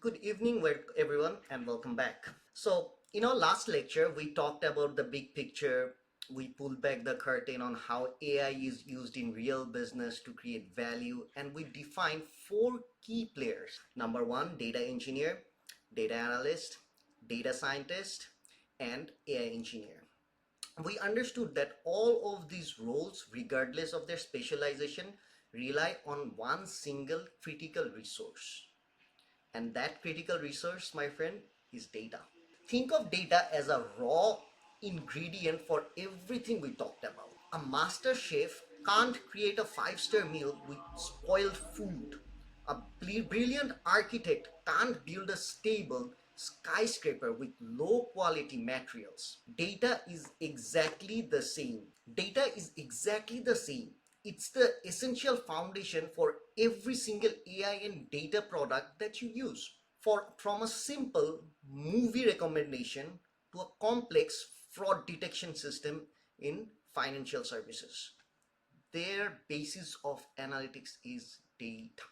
Good evening, everyone, and welcome back. So, in our last lecture, we talked about the big picture. We pulled back the curtain on how AI is used in real business to create value, and we defined four key players. Number one, data engineer, data analyst, data scientist, and AI engineer. We understood that all of these roles, regardless of their specialization, rely on one single critical resource. And that critical resource, my friend, is data. Think of data as a raw ingredient for everything we talked about. A master chef can't create a five-star meal with spoiled food. A brilliant architect can't build a stable skyscraper with low quality materials. Data is exactly the same. Data is exactly the same. It's the essential foundation for every single AI and data product that you use. From a simple movie recommendation to a complex fraud detection system in financial services, their basis of analytics is data.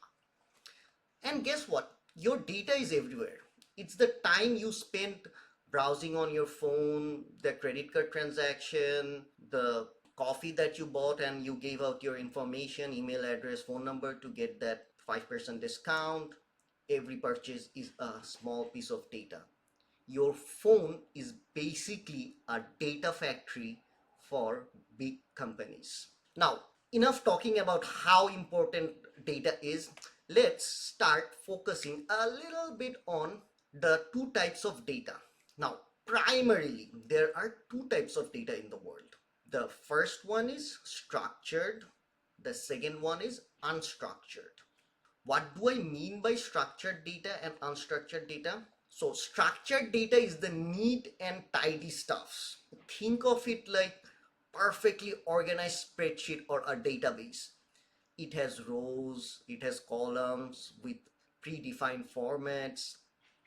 And guess what? Your data is everywhere. It's the time you spent browsing on your phone, the credit card transaction, the coffee that you bought and you gave out your information, email address, phone number to get that 5% discount. Every purchase is a small piece of data. Your phone is basically a data factory for big companies. Now, enough talking about how important data is. Let's start focusing a little bit on the two types of data. Now, primarily, there are two types of data in the world. The first one is structured, the second one is unstructured. What do I mean by structured data and unstructured data? So structured data is the neat and tidy stuffs. Think of it like perfectly organized spreadsheet or a database. It has rows, it has columns with predefined formats.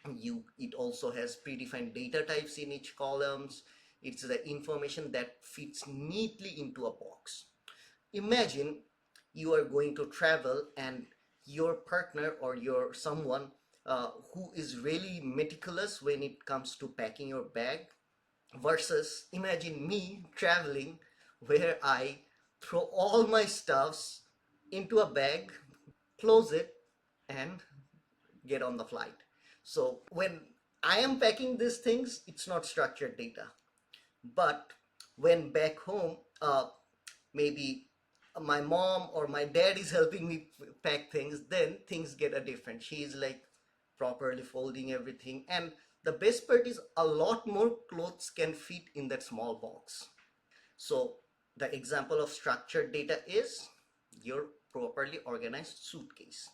It also has predefined data types in each columns. It's the information that fits neatly into a box. Imagine you are going to travel and your partner or your someone who is really meticulous when it comes to packing your bag, versus imagine me traveling where I throw all my stuffs into a bag, close it, and get on the flight. So when I am packing these things, it's not structured data. But when back home, maybe my mom or my dad is helping me pack things, then things get a different. She is like properly folding everything. And the best part is a lot more clothes can fit in that small box. So the example of structured data is your properly organized suitcase.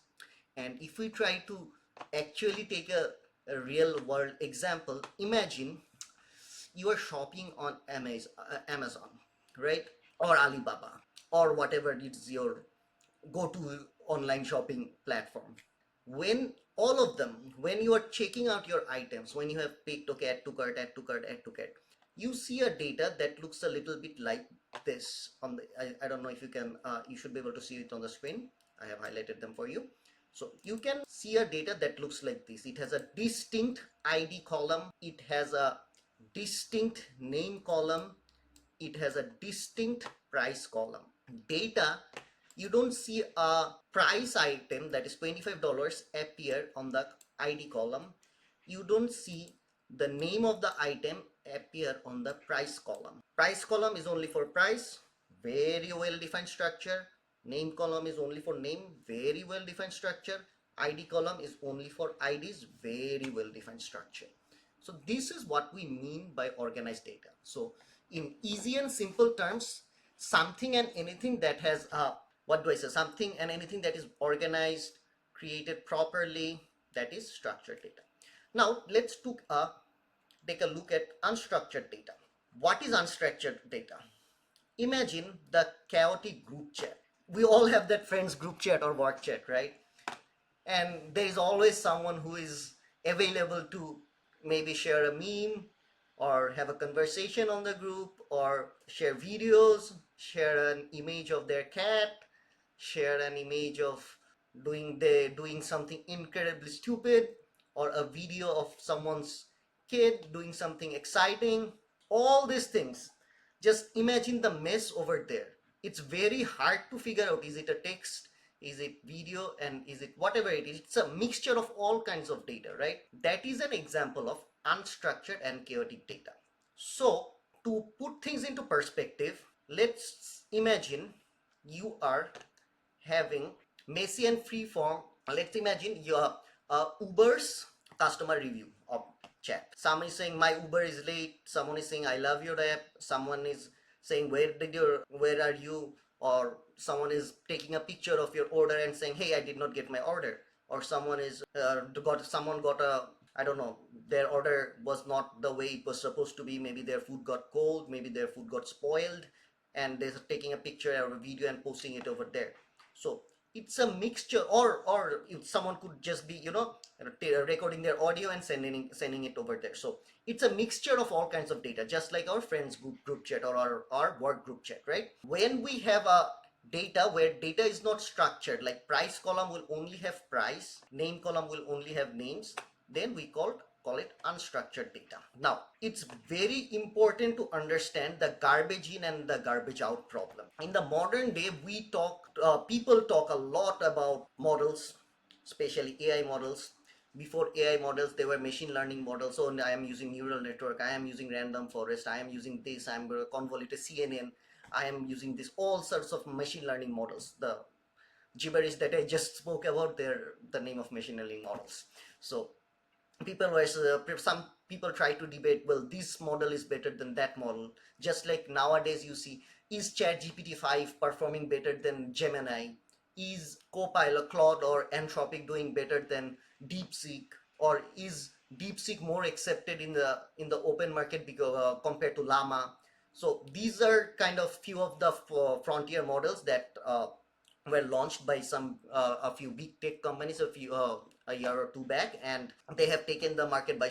And if we try to actually take a real world example, imagine you are shopping on Amazon, right? Or Alibaba, or whatever is your go-to online shopping platform. When all of them, when you are checking out your items, when you have picked, okay, add to cart, add to cart, add to cart, you see a data that looks a little bit like this on the, I don't know if you can, you should be able to see it on the screen. I have highlighted them for you. So you can see a data that looks like this. It has a distinct ID column. It has a distinct name column. It has a distinct price column. Data, you don't see a price item that is $25 appear on the ID column. You don't see the name of the item appear on the price column. Price column is only for price, very well defined structure. Name column is only for name, very well defined structure. ID column is only for IDs, very well defined structure. So this is what we mean by organized data. So in easy and simple terms, something and anything that has something and anything that is organized, created properly, that is structured data. Now let's take a look at unstructured data. What is unstructured data? Imagine the chaotic group chat. We all have that friends group chat or work chat, right? And there is always someone who is available to maybe share a meme or have a conversation on the group or share videos, share an image of their cat, share an image of doing something incredibly stupid, or a video of someone's kid doing something exciting, all these things. Just imagine the mess over there. It's very hard to figure out, is it a text, is it video, and is it whatever it is. It's a mixture of all kinds of data, right? That is an example of unstructured and chaotic data. So to put things into perspective, let's imagine you are having messy and free form. Let's imagine your Uber's customer review of chat. Someone is saying my Uber is late, someone is saying I love your app, someone is saying where are you, or someone is taking a picture of your order and saying, hey, I did not get my order, or someone is someone got a, I don't know, their order was not the way it was supposed to be. Maybe their food got cold, maybe their food got spoiled, and they're taking a picture or a video and posting it over there. So it's a mixture, or if someone could just be, recording their audio and sending it over there. So it's a mixture of all kinds of data, just like our friends group chat or our work group chat, right? When we have a data where data is not structured, like price column will only have price, name column will only have names, then we call it unstructured data. Now, it's very important to understand the garbage in and the garbage out problem. In the modern day, people talk a lot about models, especially AI models. Before AI models, they were machine learning models. So I am using neural network, I am using random forest, I am using this, I am convoluted CNN, I am using this, all sorts of machine learning models. The gibberish that I just spoke about, they're the name of machine learning models. So some people try to debate, well, this model is better than that model. Just like nowadays you see, is ChatGPT 5 performing better than Gemini? Is Copilot, Claude or Anthropic doing better than DeepSeek? Or is DeepSeek more accepted in the open market because compared to Llama? So these are kind of few of the frontier models that were launched by a few big tech companies a year or two back, and they have taken the market by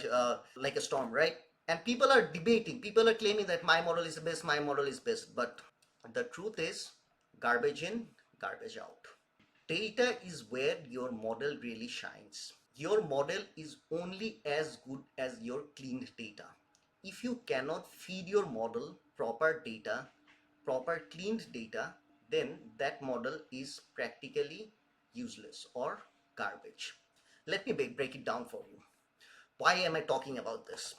like a storm, right? And people are debating, people are claiming that my model is the best, my model is best, but the truth is, garbage in, garbage out. Data is where your model really shines. Your model is only as good as your cleaned data. If you cannot feed your model proper data, proper cleaned data, then that model is practically useless or garbage. Let me break it down for you. Why am I talking about this?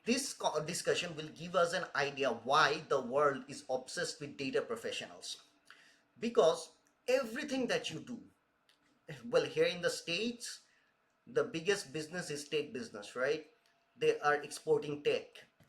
This discussion will give us an idea why the world is obsessed with data professionals. Because everything that you do, well, here in the States, the biggest business is tech business, right? They are exporting tech.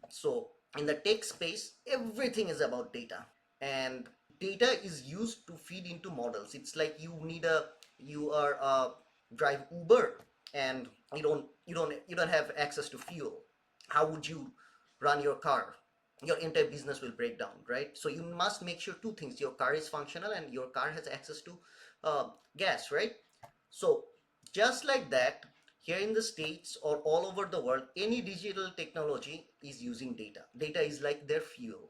So in the tech space, everything is about data, and data is used to feed into models. It's like you are drive Uber and you don't have access to fuel. How would you run your car? Your entire business will break down, right? So you must make sure two things: your car is functional and your car has access to gas, right? So just like that, here in the States or all over the world, any digital technology is using data. Data is like their fuel.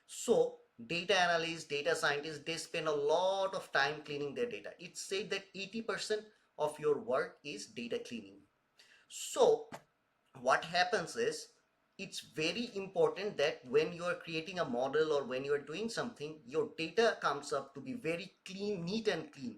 So data analysts, data scientists, they spend a lot of time cleaning their data. It's said that 80% of your work is data cleaning. So what happens is, it's very important that when you are creating a model or when you are doing something, your data comes up to be very clean, neat and clean.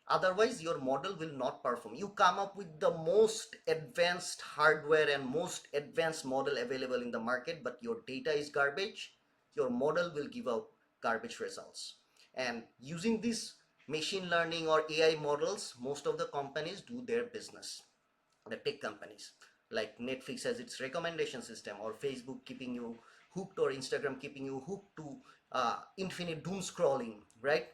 Otherwise, your model will not perform. You come up with the most advanced hardware and most advanced model available in the market, but your data is garbage, your model will give out garbage results. And using these machine learning or AI models, most of the companies do their business. The tech companies, like Netflix has its recommendation system, or Facebook keeping you hooked, or Instagram keeping you hooked to infinite doom scrolling, right?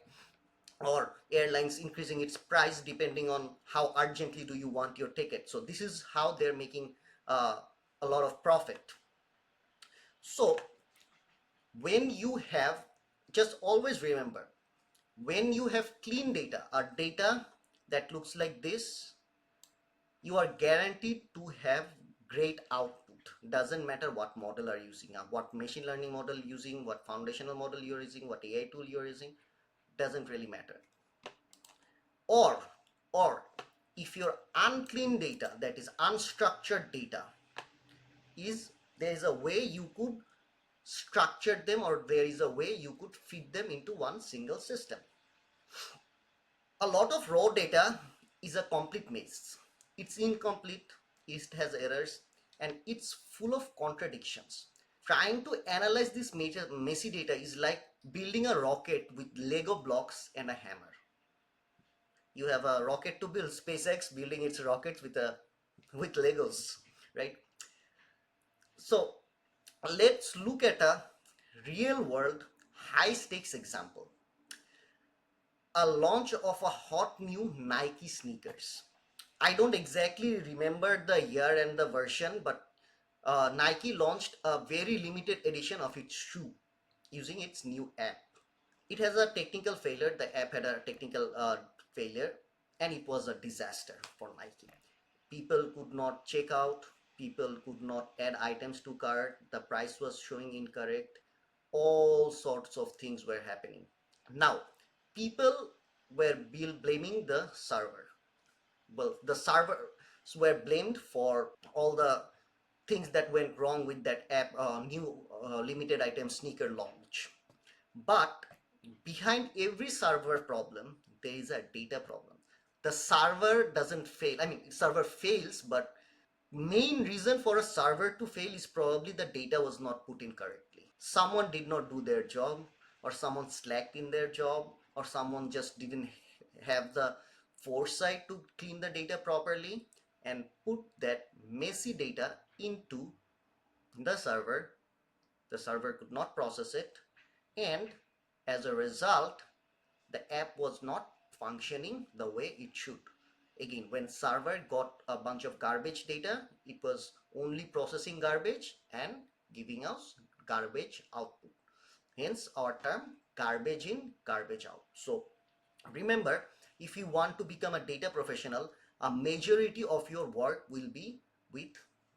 Or airlines increasing its price depending on how urgently do you want your ticket. So this is how they're making a lot of profit. So when you have, just always remember, when you have clean data, a data that looks like this, you are guaranteed to have great output. Doesn't matter what model are you using, what machine learning model you're using, what foundational model you're using, what AI tool you're using, doesn't really matter. Or if your unclean data, that is unstructured data, there is a way you could structure them, or there is a way you could feed them into one single system. A lot of raw data is a complete mess. It's incomplete, it has errors, and it's full of contradictions. Trying to analyze this messy data is like building a rocket with Lego blocks and a hammer. You have a rocket to build, SpaceX building its rockets with Legos, right? So let's look at a real world high stakes example. A launch of a hot new Nike sneakers. I don't exactly remember the year and the version, but Nike launched a very limited edition of its shoe using its new app. It has a technical failure. The app had a technical failure, and it was a disaster for Nike. People could not check out, people could not add items to cart, the price was showing incorrect, all sorts of things were happening. Now, people were blaming the server. Well, the servers were blamed for all the things that went wrong with that app, new limited item sneaker launch. But behind every server problem, there is a data problem. The server doesn't fail. I mean, server fails, but main reason for a server to fail is probably the data was not put in correctly. Someone did not do their job, or someone slacked in their job, or someone just didn't have the foresight to clean the data properly and put that messy data into the server. The server could not process it, and as a result, the app was not functioning the way it should. Again, when server got a bunch of garbage data, it was only processing garbage and giving us garbage output. Hence our term garbage in, garbage out. So remember, if you want to become a data professional, a majority of your work will be with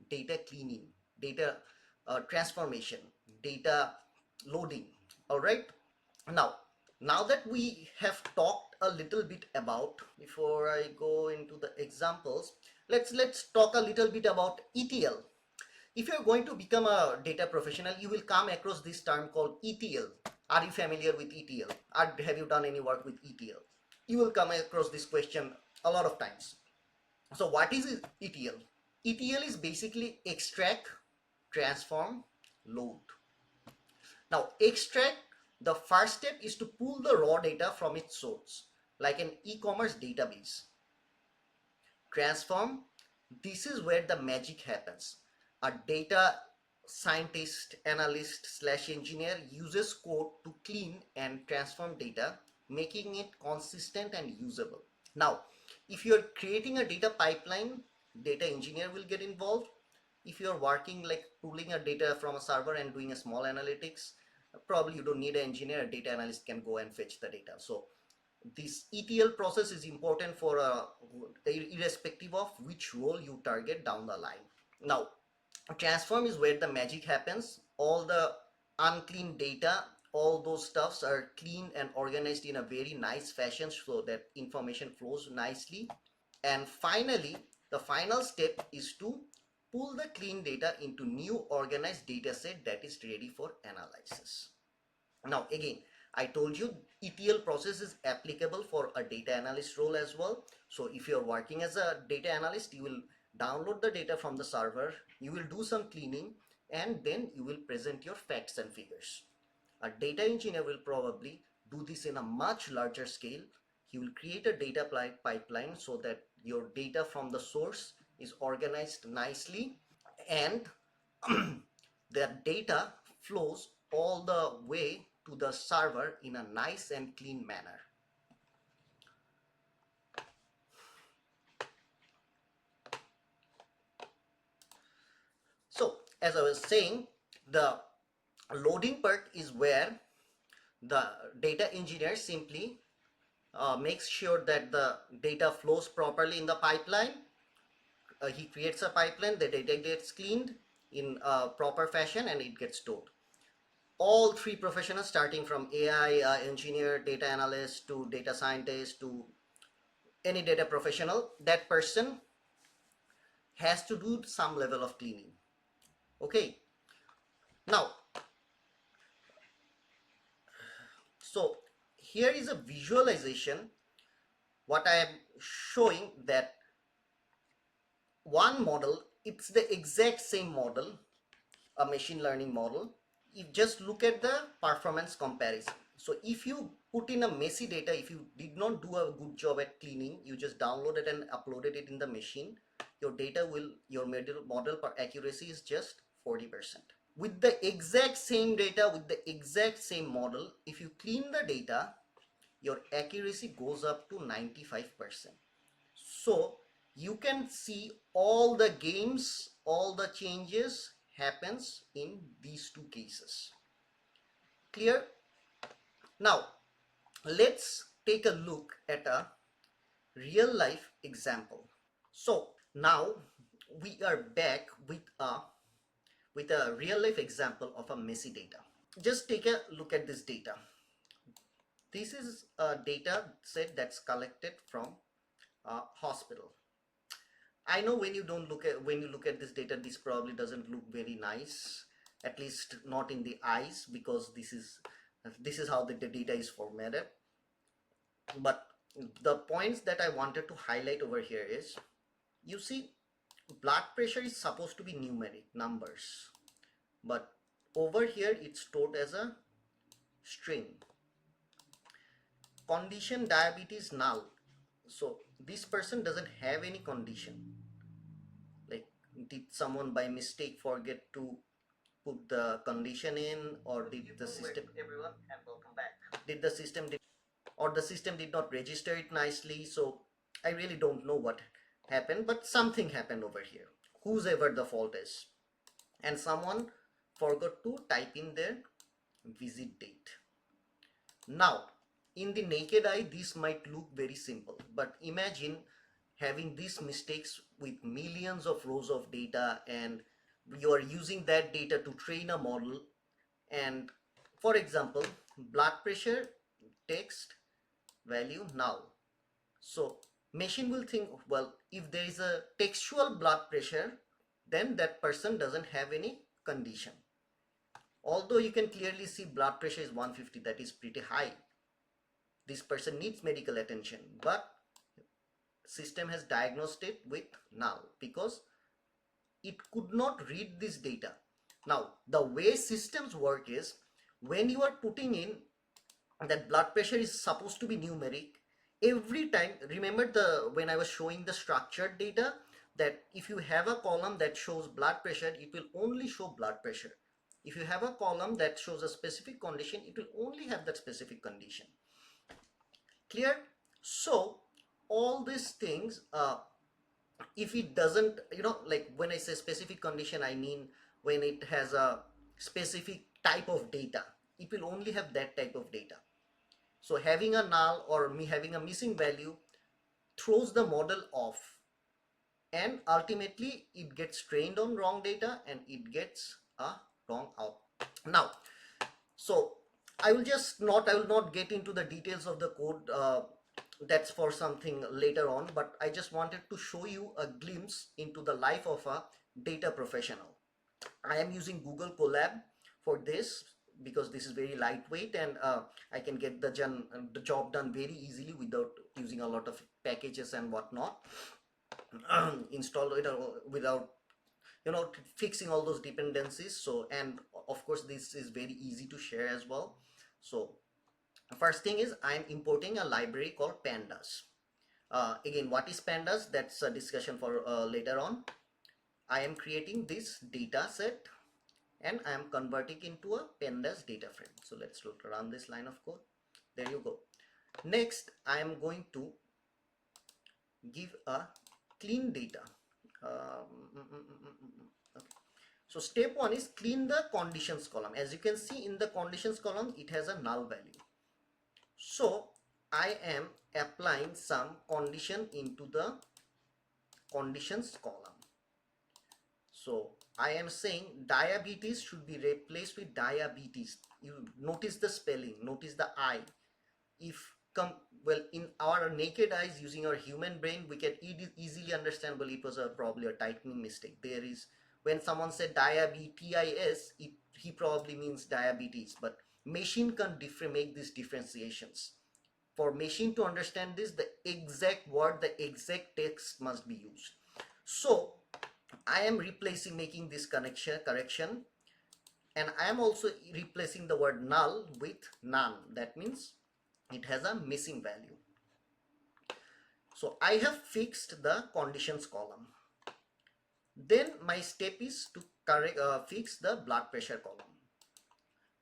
data cleaning, data transformation, data loading. All right. Now that we have talked a little bit about, before I go into the examples, let's talk a little bit about ETL. If you're going to become a data professional, you will come across this term called ETL. Are you familiar with ETL? Have you done any work with ETL? You will come across this question a lot of times. So what is ETL? ETL is basically extract, transform, load. Now, extract, the first step is to pull the raw data from its source, like an e-commerce database. Transform, this is where the magic happens. A data scientist, analyst / engineer uses code to clean and transform data, making it consistent and usable. Now, if you're creating a data pipeline, data engineer will get involved. If you're working like pulling a data from a server and doing a small analytics, probably you don't need an engineer. A data analyst can go and fetch the data. So this ETL process is important for irrespective of which role you target down the line. Now, transform is where the magic happens. All the unclean data, all those stuffs are clean and organized in a very nice fashion so that information flows nicely. And finally, the final step is to pull the clean data into new organized data set that is ready for analysis. Now again, I told you ETL process is applicable for a data analyst role as well. So if you're working as a data analyst, you will download the data from the server, you will do some cleaning, and then you will present your facts and figures. A data engineer will probably do this in a much larger scale. He will create a data pipeline so that your data from the source is organized nicely, and the data flows all the way to the server in a nice and clean manner. So as I was saying, the loading part is where the data engineer simply makes sure that the data flows properly in the pipeline. He creates a pipeline, the data gets cleaned in a proper fashion, and it gets stored. All three professionals, starting from AI engineer, data analyst, to data scientist, to any data professional, that person has to do some level of cleaning. Okay, now, so here is a visualization. What I am showing, that one model, it's the exact same model, a machine learning model. You just look at the performance comparison. So if you put in a messy data, if you did not do a good job at cleaning, you just downloaded and uploaded it in the machine, your data will, your model per accuracy is just 40%. With the exact same data, with the exact same model, if you clean the data, your accuracy goes up to 95%. So you can see all the games, all the changes happens in these two cases. Clear? Now let's take a look at a real life example. So now we are back with a real life example of a messy data. Just take a look at this data. This is a data set that's collected from a hospital. I know when you look at this data, this probably doesn't look very nice, at least not in the eyes, because this is how the data is formatted. But the points that I wanted to highlight over here is, you see, blood pressure is supposed to be numeric numbers, but over here it's stored as a string. Condition diabetes null. So this person doesn't have any condition. Like, did someone by mistake forget to put the condition in, or did the system, everyone, and welcome back, did the system or the system did not register it nicely? So I really don't know what happened, but something happened over here, whosever the fault is, and someone forgot to type in their visit date. Now in the naked eye this might look very simple, but imagine having these mistakes with millions of rows of data, and you are using that data to train a model. And for example, blood pressure, text, value, null. So machine will think, well, if there is a textual blood pressure, then that person doesn't have any condition. Although you can clearly see blood pressure is 150, that is pretty high. This person needs medical attention, but system has diagnosed it with null because it could not read this data. Now the way systems work is, when you are putting in that blood pressure is supposed to be numeric, every time, remember when I was showing the structured data, that if you have a column that shows blood pressure, it will only show blood pressure. If you have a column that shows a specific condition, it will only have that specific condition. Clear? So all these things, if it doesn't, like when I say specific condition, I mean when it has a specific type of data, it will only have that type of data. So having a null or having a missing value throws the model off, and ultimately it gets trained on wrong data and it gets a wrong out. Now, so I will not get into the details of the code. That's for something later on, but I just wanted to show you a glimpse into the life of a data professional. I am using Google Colab for this because this is very lightweight, and I can get the job done very easily without using a lot of packages and whatnot. Install it without fixing all those dependencies. So, and of course this is very easy to share as well. So first thing is, I am importing a library called pandas. Again, what is pandas? That's a discussion for later on. I am creating this data set and I am converting into a pandas data frame. So let's run this line of code. There you go. Next, I am going to give a clean data. Okay. So step one is clean the conditions column. As you can see in the conditions column, it has a null value. So I am applying some condition into the conditions column. So I am saying diabetes should be replaced with diabetes. You notice the spelling, notice the I. If well, in our naked eyes, using our human brain, we can easily understand, well, it was probably a typing mistake. There is, when someone said diabetes, he probably means diabetes, but machine can make these differentiations. For machine to understand this, the exact word, the exact text must be used. So I am making this correction, and I am also replacing the word null with none. That means it has a missing value. So I have fixed the conditions column. Then my step is to fix the blood pressure column.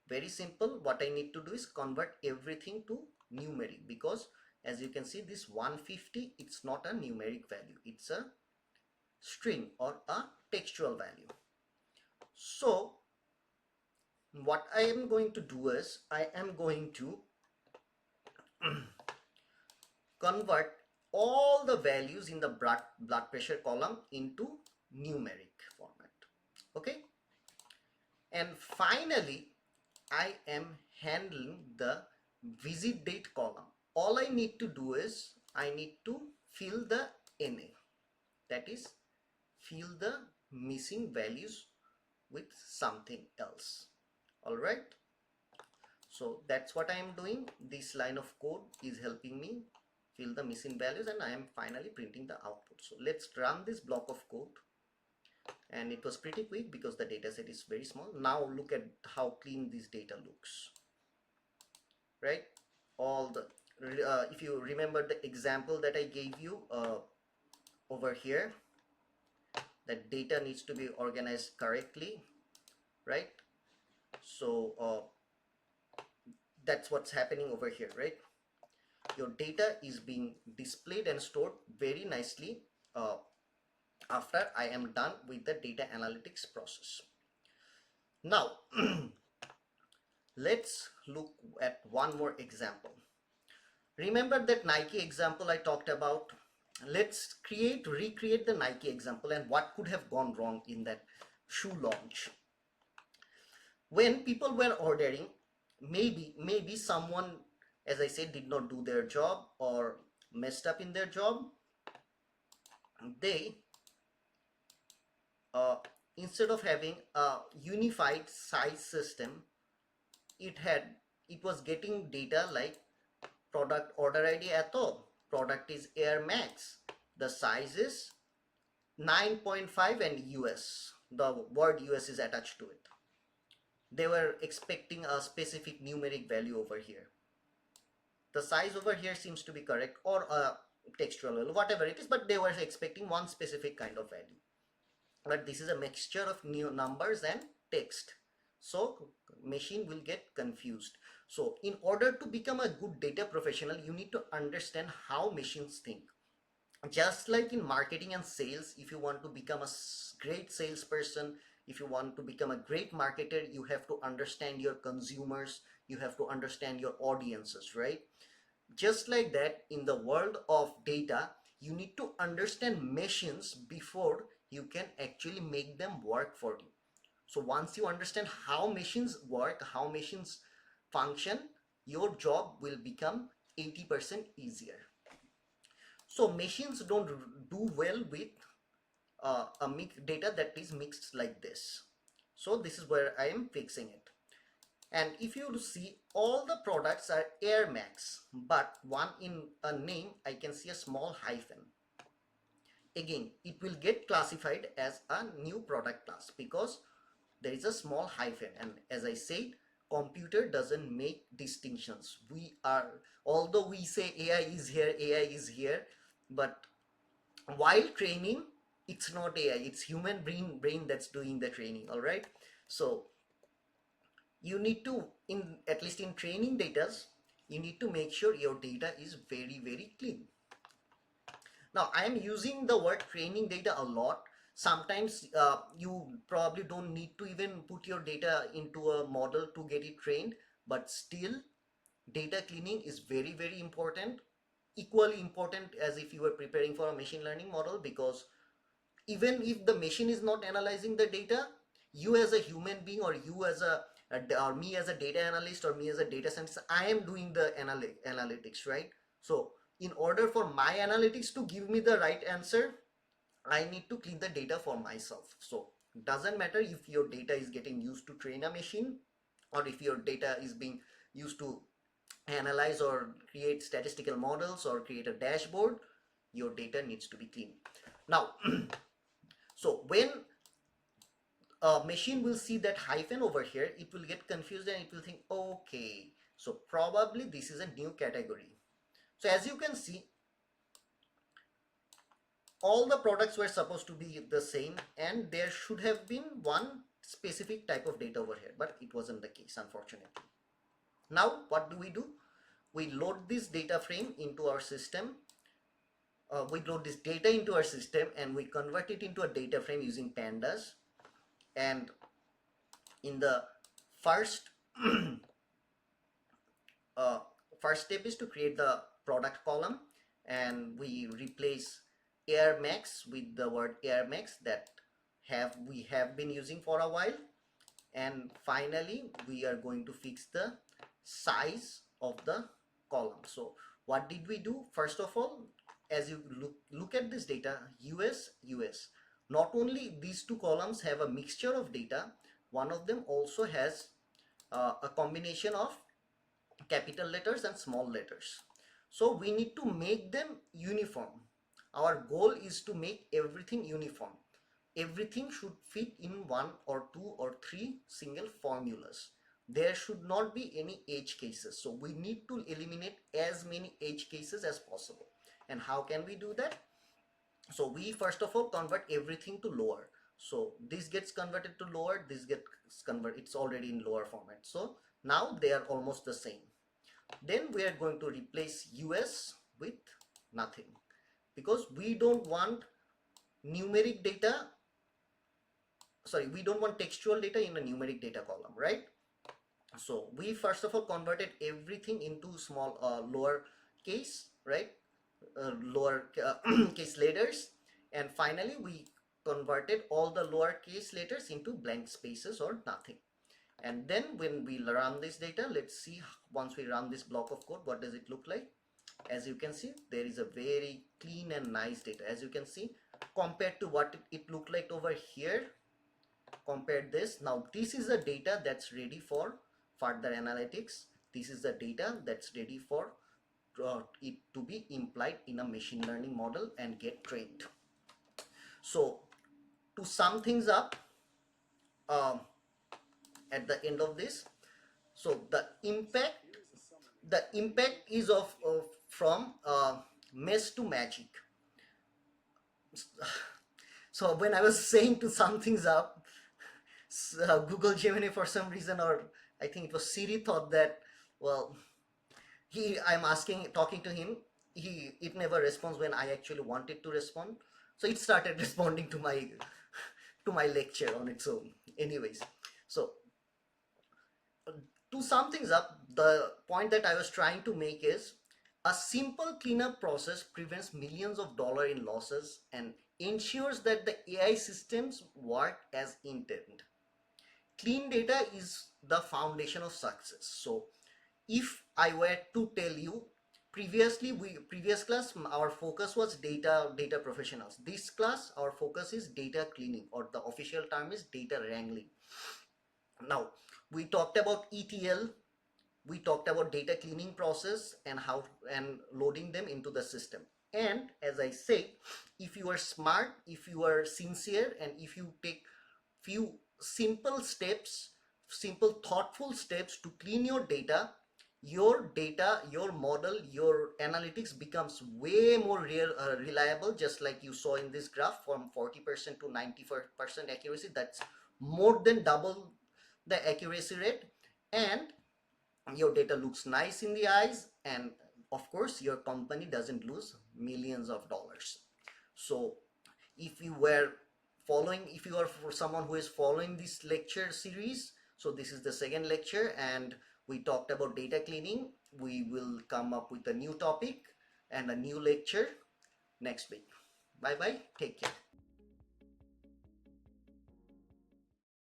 Very simple. What I need to do is convert everything to numeric, because as you can see, this 150, it's not a numeric value, it's a string or a textual value. So what I am going to do is I am going to convert all the values in the blood pressure column into numeric format. Okay, and finally I am handling the visit date column. All I need to do is I need to fill the NA, that is fill the missing values with something else. All right, so that's what I am doing. This line of code is helping me fill the missing values, and I am finally printing the output. So let's run this block of code, and it was pretty quick because the data set is very small. Now look at how clean this data looks, right? All the if you remember the example that I gave you over here, that data needs to be organized correctly, right? So that's what's happening over here, right? Your data is being displayed and stored very nicely after I am done with the data analytics process. Now let's look at one more example. Remember that Nike example I talked about? Let's recreate the Nike example and what could have gone wrong in that shoe launch. When people were ordering, maybe someone, as I said, did not do their job or messed up in their job. They instead of having a unified size system, it was getting data like product order ID eto, product is Air Max, the size is 9.5 and US, the word US is attached to it. They were expecting a specific numeric value over here. The size over here seems to be correct, or a textual value, whatever it is, but they were expecting one specific kind of value. But this is a mixture of new numbers and text, so machine will get confused. So in order to become a good data professional, you need to understand how machines think. Just like in marketing and sales, if you want to become a great salesperson, if you want to become a great marketer, you have to understand your consumers, you have to understand your audiences, right? Just like that, in the world of data, you need to understand machines before you can actually make them work for you. So once you understand how machines work, how machines function, your job will become 80% easier. So machines don't do well with a mixed data that is mixed like this. So this is where I am fixing it. And if you see, all the products are Air Max, but one in a name I can see a small hyphen. Again, it will get classified as a new product class because there is a small hyphen, and as I said, computer doesn't make distinctions. Although we say AI is here, but while training, it's not AI, it's human brain that's doing the training. All right, so you need to, at least in training data, you need to make sure your data is very, very clean. Now I am using the word training data a lot. Sometimes you probably don't need to even put your data into a model to get it trained, but still data cleaning is very, very important, equally important as if you were preparing for a machine learning model, because even if the machine is not analyzing the data, you as a human being, or you as or me as a data analyst, or me as a data scientist, I am doing the analytics, right? So in order for my analytics to give me the right answer, I need to clean the data for myself. So it doesn't matter if your data is getting used to train a machine, or if your data is being used to analyze or create statistical models or create a dashboard, your data needs to be clean. Now, so when a machine will see that hyphen over here, it will get confused and it will think, okay, so probably this is a new category. So as you can see, all the products were supposed to be the same and there should have been one specific type of data over here, but it wasn't the case, unfortunately. Now what do? We load this data frame into our system. We load this data into our system and we convert it into a data frame using pandas. And in the first first step is to create the product column, and we replace 𝐴𝑟max with the word 𝐴𝑟max that we have been using for a while. And finally we are going to fix the size of the column. So what did we do? First of all, as you look at this data, US, not only these two columns have a mixture of data, one of them also has a combination of capital letters and small letters. So we need to make them uniform. Our goal is to make everything uniform. Everything should fit in one or two or three single formulas. There should not be any edge cases. So we need to eliminate as many edge cases as possible. And how can we do that? So we first of all convert everything to lower. So this gets converted to lower, this gets converted, it's already in lower format. So now they are almost the same. Then we are going to replace US with nothing, because we don't want numeric data, we don't want textual data in a numeric data column, right? So we first of all converted everything into small lower case, right? Lower case letters, and finally we converted all the lowercase letters into blank spaces or nothing. And then when we run this data, let's see, once we run this block of code, what does it look like? As you can see, there is a very clean and nice data. As you can see, compared to what it looked like over here, compare this. Now this is the data that's ready for further analytics. This is the data that's ready for it to be implied in a machine learning model and get trained. So to sum things up, at the end of this, so the impact is from mess to magic. So when I was saying to sum things up, Google Gemini for some reason, or I think it was Siri, thought that, well, I'm talking to him, it never responds when I actually want it to respond. So it started responding to my lecture on its own. Anyways, so to sum things up, the point that I was trying to make is a simple cleanup process prevents millions of dollars in losses and ensures that the AI systems work as intended. Clean data is the foundation of success. So if I were to tell you, previous class our focus was data professionals. This class our focus is data cleaning, or the official term is data wrangling. Now we talked about ETL, we talked about data cleaning process and how and loading them into the system. And as I said, if you are smart, if you are sincere, and if you take few simple steps, simple thoughtful steps to clean your data, your model, your analytics becomes way more reliable, just like you saw in this graph, from 40% to 94% accuracy. That's more than double the accuracy rate, and your data looks nice in the eyes, and of course your company doesn't lose millions of dollars. So if you are for someone who is following this lecture series, so this is the second lecture and we talked about data cleaning. We will come up with a new topic and a new lecture next week. Bye bye, take care.